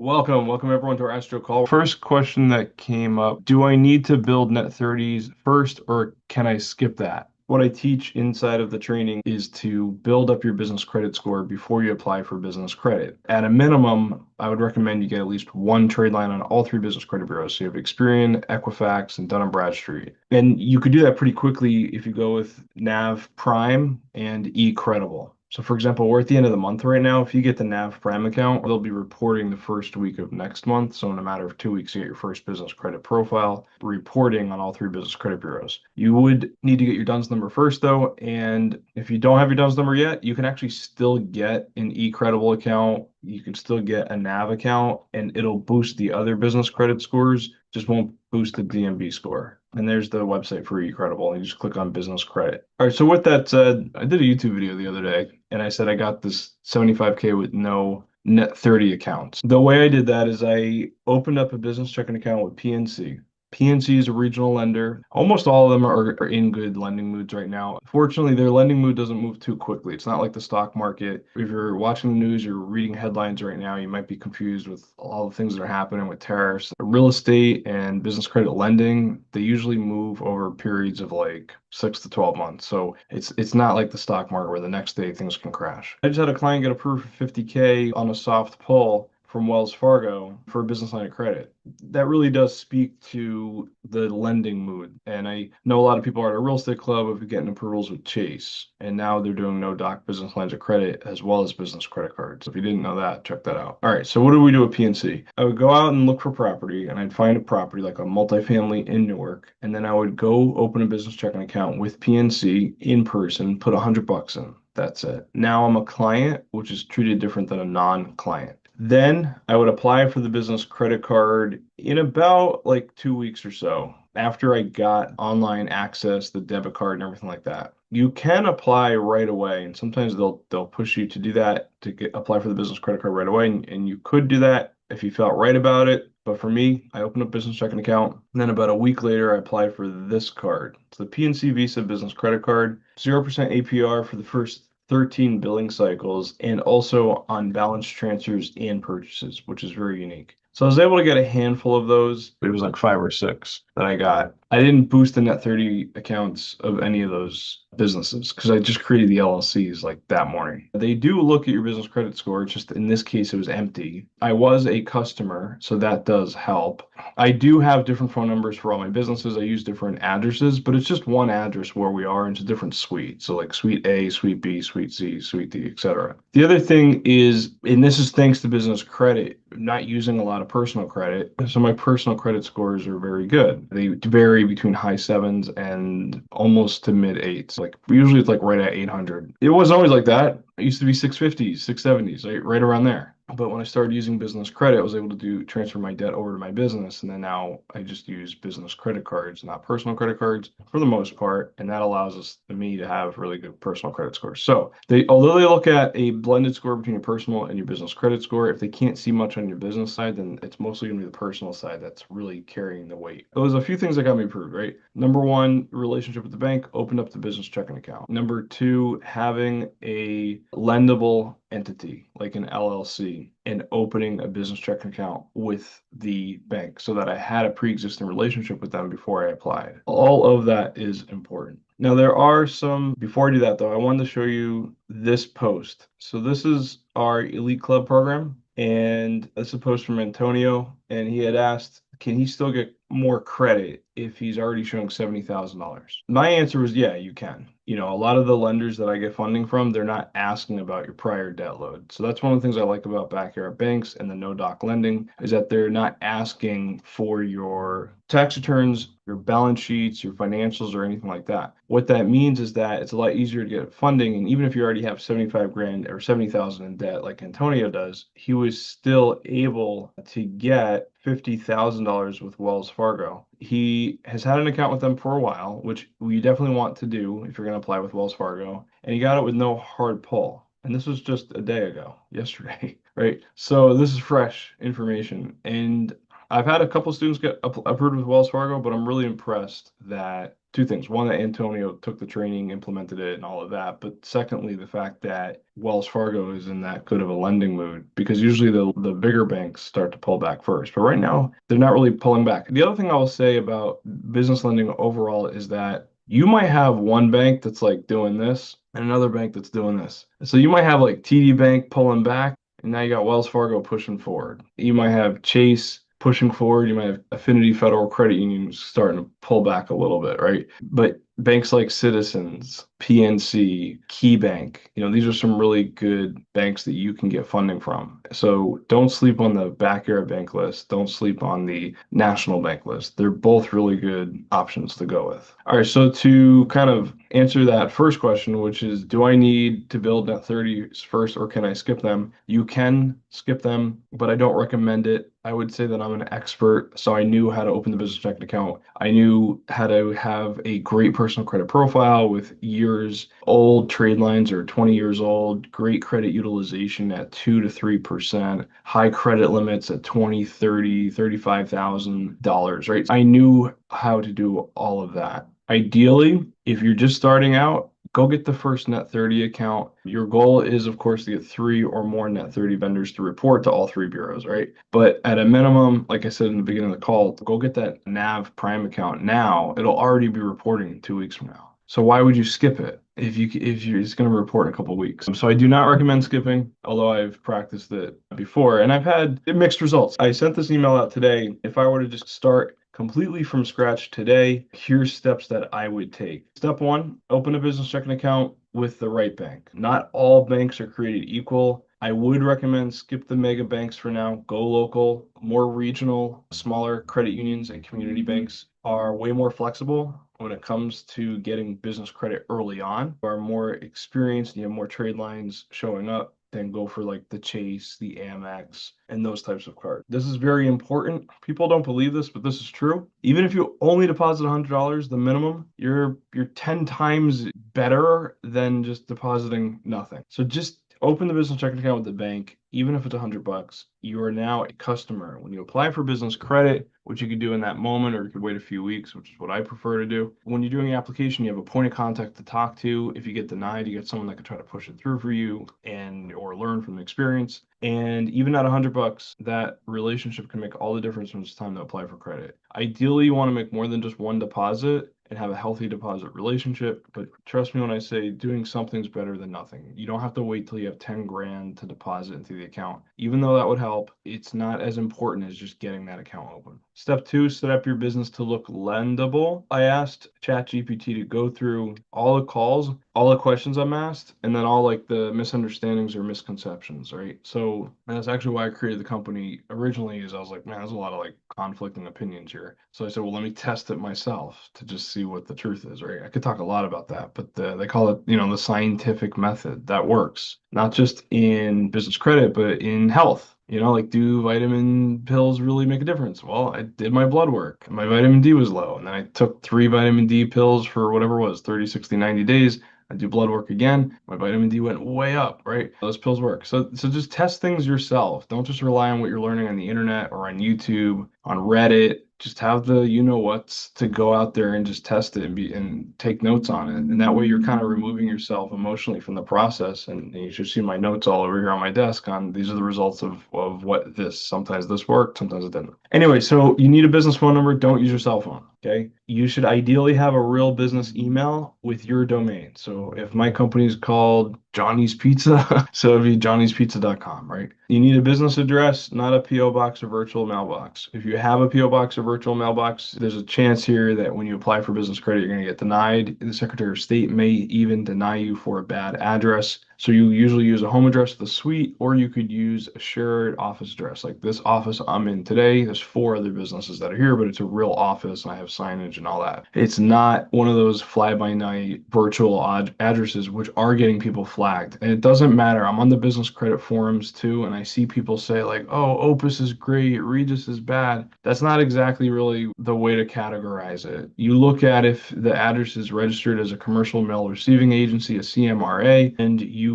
Welcome everyone to our Astro Call. First question that came up, do I need to build net 30s first or can I skip that? What I teach inside of the training is to build up your business credit score before you apply for business credit. At a minimum, I would recommend you get at least one trade line on all three business credit bureaus. So you have Experian, Equifax, and Dun& Bradstreet. And you could do that pretty quickly if you go with Nav Prime and eCredible. So for example, we're at the end of the month right now. If you get the Nav Prime account, they'll be reporting the first week of next month. So in a matter of 2 weeks, you get your first business credit profile, reporting on all three business credit bureaus. You would need to get your DUNS number first though. And if you don't have your DUNS number yet, you can actually still get an eCredible account. You can still get a Nav account and it'll boost the other business credit scores, just won't boost the DMB score. And there's the website for eCredible. And you just click on business credit. All right. So with that said, I did a YouTube video the other day and I said I got this 75K with no net 30 accounts. The way I did that is I opened up a business checking account with PNC. PNC is a regional lender. Almost all of them are in good lending moods right now. Fortunately, their lending mood doesn't move too quickly. It's not like the stock market. If you're watching the news, you're reading headlines right now, you might be confused with all the things that are happening with tariffs. Real estate and business credit lending, they usually move over periods of like 6 to 12 months. So it's not like the stock market where the next day things can crash. I just had a client get approved for 50K on a soft pull from Wells Fargo for a business line of credit. That really does speak to the lending mood. And I know a lot of people are at a real estate club of getting approvals with Chase. And now they're doing no doc business lines of credit as well as business credit cards. If you didn't know that, check that out. All right, so what do we do with PNC? I would go out and look for property and I'd find a property like a multifamily in Newark. And then I would go open a business checking account with PNC in person, put $100 in. That's it. Now I'm a client, which is treated different than a non-client. Then I would apply for the business credit card in about like 2 weeks or so after I got online access, the debit card and everything like that. You can apply right away, and sometimes they'll push you to do that to apply for the business credit card right away, and you could do that if you felt right about it. But for me, I opened up a business checking account, and then about a week later, I applied for this card. It's the PNC Visa Business Credit Card, 0% APR for the first 13 billing cycles, and also on balance transfers and purchases, which is very unique. So I was able to get a handful of those. It was like 5 or 6 that I got. I didn't boost the net 30 accounts of any of those businesses because I just created the LLCs like that morning. They do look at your business credit score. It's just in this case, it was empty. I was a customer, so that does help. I do have different phone numbers for all my businesses. I use different addresses, but it's just one address where we are. And it's a different suite. So like suite A, suite B, suite C, suite D, etc. The other thing is, and this is thanks to business credit, not using a lot of personal credit. So my personal credit scores are very good. They vary between high sevens and almost to mid eights. Like usually it's like right at 800. It wasn't always like that. It used to be 650s, 670s, right around there. But when I started using business credit, I was able to transfer my debt over to my business. And then now I just use business credit cards, not personal credit cards for the most part. And that allows me to have really good personal credit scores. So although they look at a blended score between your personal and your business credit score, if they can't see much on your business side, then it's mostly going to be the personal side that's really carrying the weight. There's a few things that got me approved, right? Number one, relationship with the bank, opened up the business checking account. Number two, having a lendable entity like an LLC and opening a business checking account with the bank so that I had a pre-existing relationship with them before I applied. All of that is important. Now, there are some, before I do that though, I wanted to show you this post. So this is our Elite Club program, and this is a post from Antonio, and he had asked, can he still get more credit if he's already showing $70,000? My answer was, yeah, you can. You know, a lot of the lenders that I get funding from, they're not asking about your prior debt load. So that's one of the things I like about backyard banks and the no doc lending is that they're not asking for your tax returns, your balance sheets, your financials, or anything like that. What that means is that it's a lot easier to get funding. And even if you already have 75 grand or 70,000 in debt, like Antonio does, he was still able to get $50,000 with Wells Fargo. He has had an account with them for a while, which we definitely want to do if you're going to apply with Wells Fargo. And he got it with no hard pull. And this was just a day ago, yesterday, right? So this is fresh information. And I've had a couple students get approved with Wells Fargo, but I'm really impressed that two things. One, that Antonio took the training, implemented it, and all of that. But secondly, the fact that Wells Fargo is in that good of a lending mood because usually the bigger banks start to pull back first. But right now, they're not really pulling back. The other thing I will say about business lending overall is that you might have one bank that's like doing this and another bank that's doing this. So you might have like TD Bank pulling back, and now you got Wells Fargo pushing forward. You might have Chase pushing forward. You might have Affinity Federal Credit Union starting to pull back a little bit, right? But banks like Citizens, PNC, KeyBank, these are some really good banks that you can get funding from. So don't sleep on the backyard bank list. Don't sleep on the national bank list. They're both really good options to go with. All right, so to kind of answer that first question, which is, do I need to build net 30s first or can I skip them? You can skip them, but I don't recommend it. I would say that I'm an expert, so I knew how to open the business checking account. I knew how to have a great personal credit profile with years old trade lines or 20 years old, great credit utilization at 2 to 3%, high credit limits at 20, 30, $35,000, right? I knew how to do all of that. Ideally, if you're just starting out, go get the first Net 30 account. Your goal is, of course, to get 3 or more Net 30 vendors to report to all 3 bureaus, right? But at a minimum, like I said in the beginning of the call, go get that NAV Prime account now. It'll already be reporting 2 weeks from now. So why would you skip it if you're just going to report in a couple of weeks? So I do not recommend skipping, although I've practiced it before and I've had mixed results. I sent this email out today. If I were to just start completely from scratch today, here's steps that I would take. Step 1, open a business checking account with the right bank. Not all banks are created equal. I would recommend skip the mega banks for now, go local. More regional, smaller credit unions and community banks are way more flexible when it comes to getting business credit early on, are more experienced, you have more trade lines showing up, then go for like the Chase, the Amex, and those types of cards. This is very important. People don't believe this, but this is true. Even if you only deposit $100, the minimum, you're 10 times better than just depositing nothing. So just open the business checking account with the bank, even if it's $100. You are now a customer. When you apply for business credit, which you could do in that moment, or you could wait a few weeks, which is what I prefer to do. When you're doing the application, you have a point of contact to talk to. If you get denied, you get someone that can try to push it through for you and or learn from the experience. And even at $100, that relationship can make all the difference when it's time to apply for credit. Ideally, you want to make more than just one deposit and have a healthy deposit relationship. But trust me when I say doing something's better than nothing. You don't have to wait till you have 10 grand to deposit into the account. Even though that would help, it's not as important as just getting that account open. Step 2, set up your business to look lendable. I asked ChatGPT to go through all the calls, all the questions I'm asked, and then all like the misunderstandings or misconceptions, right? So that's actually why I created the company originally, is I was like, man, there's a lot of like conflicting opinions here. So I said, well, let me test it myself to just see what the truth is, right? I could talk a lot about that, but they call it, the scientific method that works, not just in business credit, but in health. Like, do vitamin pills really make a difference? Well, I did my blood work. My vitamin D was low. And then I took 3 vitamin D pills for whatever it was, 30, 60, 90 days. I do blood work again. My vitamin D went way up, right? Those pills work. So just test things yourself. Don't just rely on what you're learning on the internet or on YouTube, on Reddit. Just have the what's to go out there and just test it and take notes on it. And that way you're kind of removing yourself emotionally from the process. And you should see my notes all over here on my desk on these are the results of what sometimes this worked, sometimes it didn't. Anyway, so you need a business phone number. Don't use your cell phone. Okay. You should ideally have a real business email with your domain. So if my company is called Johnny's Pizza, so it'd be johnnyspizza.com, right? You need a business address, not a P.O. box or virtual mailbox. If you have a P.O. box or virtual mailbox, there's a chance here that when you apply for business credit, you're going to get denied. The Secretary of State may even deny you for a bad address. So you usually use a home address of the suite, or you could use a shared office address. Like this office I'm in today, there's 4 other businesses that are here, but it's a real office and I have signage and all that. It's not one of those fly-by-night virtual addresses, which are getting people flagged. And it doesn't matter. I'm on the business credit forums too, and I see people say like, oh, Opus is great, Regis is bad. That's not exactly really the way to categorize it. You look at if the address is registered as a commercial mail receiving agency, a CMRA, and you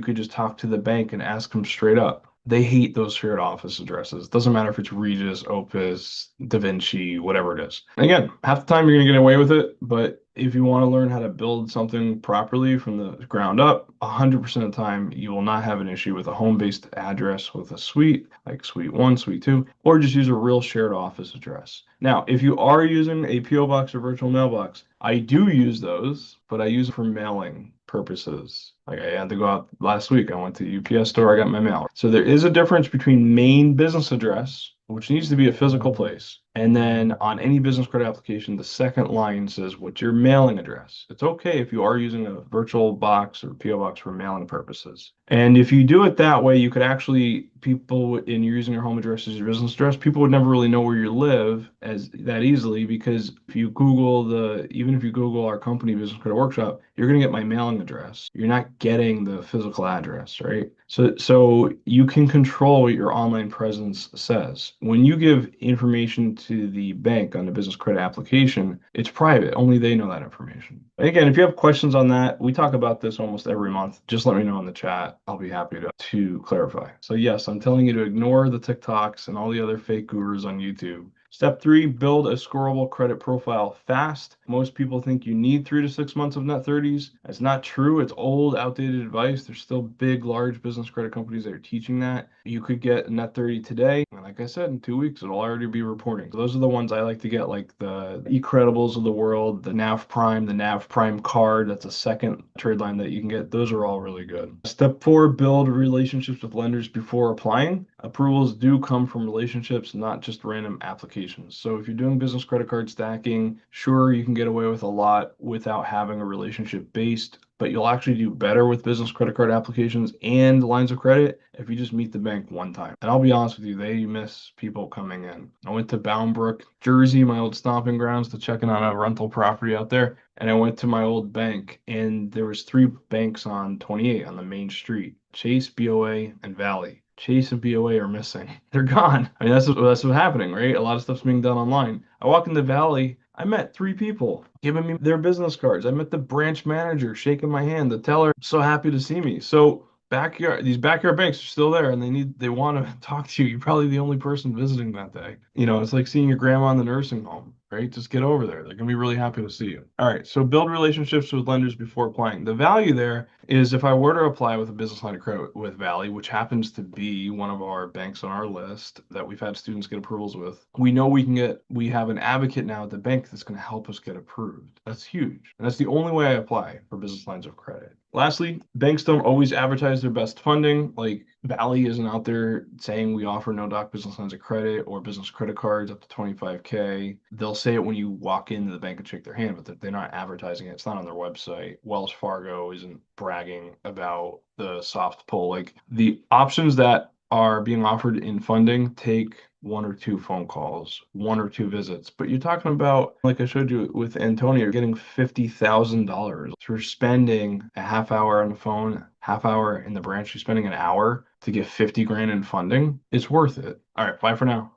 could just talk to the bank and ask them straight up. They hate those shared office addresses. Doesn't matter if it's Regis, Opus, Da Vinci, whatever it is. And again, half the time you're going to get away with it, but if you want to learn how to build something properly from the ground up, 100% of the time you will not have an issue with a home-based address with a suite, like Suite 1, Suite 2, or just use a real shared office address. Now, if you are using a PO box or virtual mailbox, I do use those, but I use it for mailing purposes. Like I had to go out last week. I went to the UPS store, I got my mail. So there is a difference between main business address, which needs to be a physical place, and then on any business credit application, the second line says what's your mailing address. It's okay if you are using a virtual box or PO box for mailing purposes. And if you do it that way, you could actually, people, and you're using your home address as your business address, people would never really know where you live as that easily, because if you Google even if you Google our company, Business Credit Workshop, you're going to get my mailing address. You're not getting the physical address, right? So you can control what your online presence says. When you give information to the bank on the business credit application, it's private. Only they know that information. Again, if you have questions on that, we talk about this almost every month. Just let me know in the chat. I'll be happy to clarify. So yes, I'm telling you to ignore the TikToks and all the other fake gurus on YouTube. Step 3, build a scorable credit profile fast. Most people think you need 3 to 6 months of net 30s. That's not true. It's old, outdated advice. There's still big, large business credit companies that are teaching that. You could get net 30 today. And like I said, in 2 weeks, it'll already be reporting. So those are the ones I like to get, like the eCredibles of the world, the NAV Prime, the NAV Prime card. That's a second trade line that you can get. Those are all really good. Step 4, build relationships with lenders before applying. Approvals do come from relationships, not just random applications. So if you're doing business credit card stacking, sure, you can get away with a lot without having a relationship based, but you'll actually do better with business credit card applications and lines of credit if you just meet the bank one time. And I'll be honest with you, they miss people coming in. I went to Bound Brook, Jersey, my old stomping grounds, to check in on a rental property out there. And I went to my old bank, and there was 3 banks on 28 on the main street: Chase, BOA, and Valley. Chase and BOA are missing. They're gone. I mean, that's what's happening, right? A lot of stuff's being done online. I walk in the Valley, I met 3 people giving me their business cards. I met the branch manager shaking my hand, the teller so happy to see me. So these backyard banks are still there, and they want to talk to you. You're probably the only person visiting that day. It's like seeing your grandma in the nursing home, right? Just get over there. They're gonna be really happy to see you. All right, so build relationships with lenders before applying. The value there is, if I were to apply with a business line of credit with Valley, which happens to be one of our banks on our list that we've had students get approvals with, we know we have an advocate now at the bank that's going to help us get approved. That's huge. And that's the only way I apply for business lines of credit. Lastly, banks don't always advertise their best funding. Like Valley isn't out there saying we offer no doc business lines of credit or business credit cards up to 25K. They'll say it when you walk into the bank and shake their hand, but they're not advertising it. It's not on their website. Wells Fargo isn't bragging about the soft pull. Like the options that are being offered in funding take 1 or 2 phone calls, 1 or 2 visits. But you're talking about, like I showed you with Antonio, you're getting $50,000 for spending a half hour on the phone, half hour in the branch. You're spending an hour to get 50 grand in funding. It's worth it. All right, bye for now.